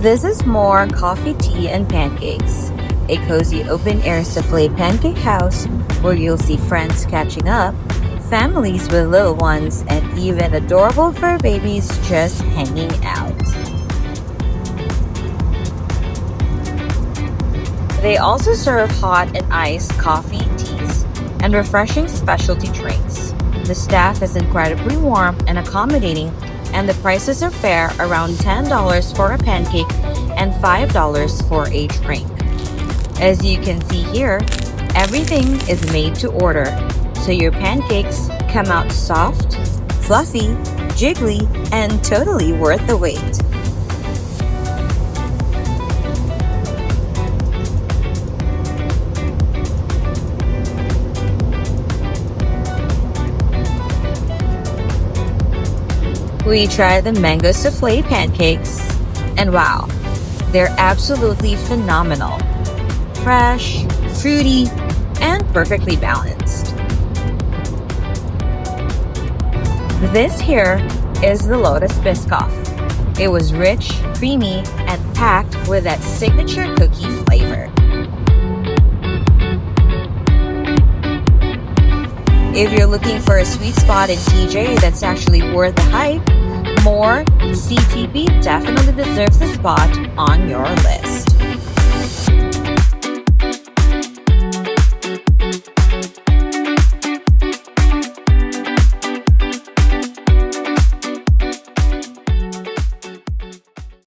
This is more coffee, tea, and pancakes. A cozy open-air souffle pancake house where you'll see friends catching up, families with little ones, and even adorable fur babies just hanging out. They also serve hot and iced coffee, teas, and refreshing specialty drinks. The staff is incredibly warm and accommodating, and the prices are fair, around $10 for a pancake and $5 for a drink. As you can see here, everything is made to order, so your pancakes come out soft, fluffy, jiggly, and totally worth the wait. We tried the mango souffle pancakes, and wow, they're absolutely phenomenal. Fresh, fruity, and perfectly balanced. This here is the Lotus Biscoff. It was rich, creamy, and packed with that signature cookie flavor. If you're looking for a sweet spot in TJ that's actually worth the hype, more CTB definitely deserves a spot on your list.